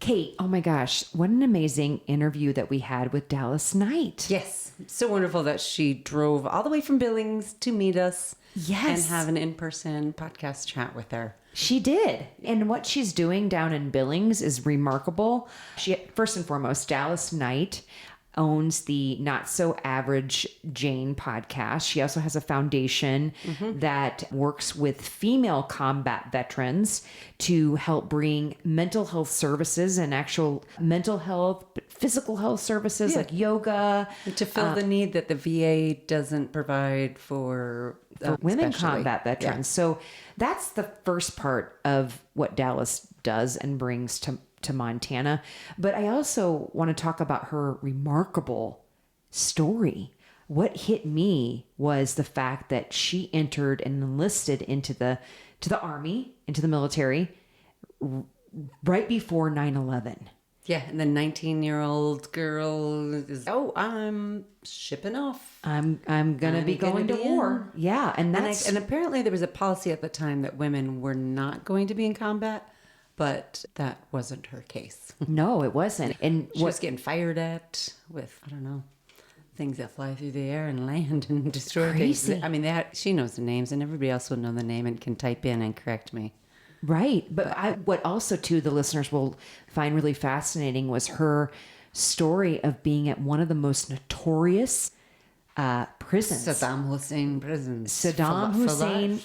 Kate, oh my gosh, what an amazing interview that we had with Dallas Knight. Yes. So wonderful that she drove all the way from Billings to meet us. Yes. And have an in-person podcast chat with her. She did. And what she's doing down in Billings is remarkable. She, first and foremost, Dallas Knight owns the Not So Average Jane podcast. She also has a foundation that works with female combat veterans to help bring mental health services and actual mental health, physical health services like yoga. To fill the need that the VA doesn't provide for women especially. Combat veterans. Yeah. So that's the first part of what Dallas does and brings to Montana. But I also want to talk about her remarkable story. What hit me was the fact that she entered and enlisted into the Army, into the military, right before 9/11. Yeah, and the 19-year-old girl is, I'm shipping off. I'm going to be going to war. Yeah, and that's... And apparently there was a policy at the time that women were not going to be in combat, but that wasn't her case. No, it wasn't. And she was getting fired at with, I don't know, things that fly through the air and land and destroy things. I mean, she knows the names, and everybody else will know the name and can type in and correct me. Right. But what also, too, the listeners will find really fascinating was her story of being at one of the most notorious prisons. Saddam Hussein prisons. Saddam Hussein.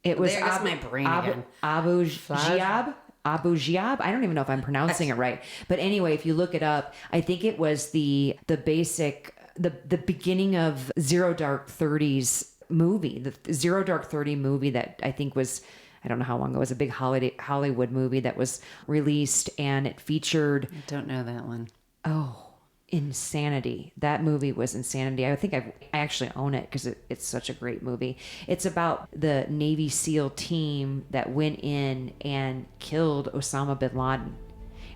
It was my brain again. Abu Ghraib. Abu Ghraib. I don't even know if I'm pronouncing it right. But anyway, if you look it up, I think it was the basic, the beginning of Zero Dark 30's movie, the Zero Dark 30 movie that I think was, I don't know how long ago, it was a big Hollywood movie that was released, and it featured... I don't know that one. Oh, insanity. That movie was insanity. I think I actually own it because it's such a great movie. It's about the Navy SEAL team that went in and killed Osama bin Laden.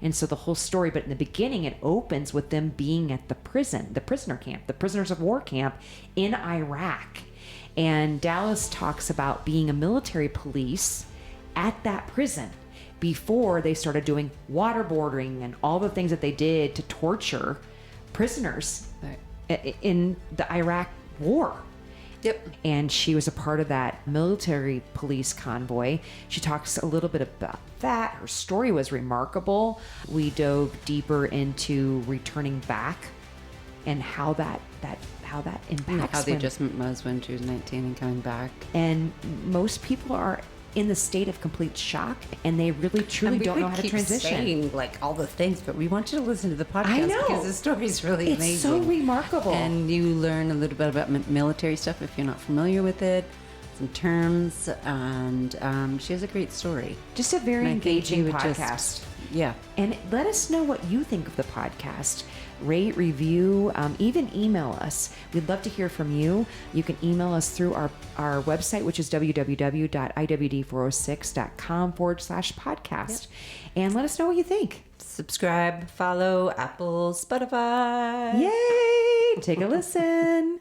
And so the whole story, but in the beginning, it opens with them being at the prisoner camp, the prisoners of war camp in Iraq. And Dallas talks about being a military police at that prison before they started doing waterboarding and all the things that they did to torture prisoners in the Iraq war. Yep. And she was a part of that military police convoy. She talks a little bit about that. Her story was remarkable. We dove deeper into returning back and how that impacts how the adjustment was when she was 19 and coming back. And most people are in the state of complete shock, and they really truly don't know how to transition. Saying like all the things, but we want you to listen to the podcast. I know, because the story's really amazing. It's so remarkable, and you learn a little bit about military stuff if you're not familiar with it, some terms, and she has a great story. Just a very engaging podcast. Yeah. And let us know what you think of the podcast. Rate, review, even email us. We'd love to hear from you. You can email us through our website, which is www.iwd406.com/podcast. Yep. And let us know what you think. Subscribe, follow, Apple, Spotify. Yay! Take a listen.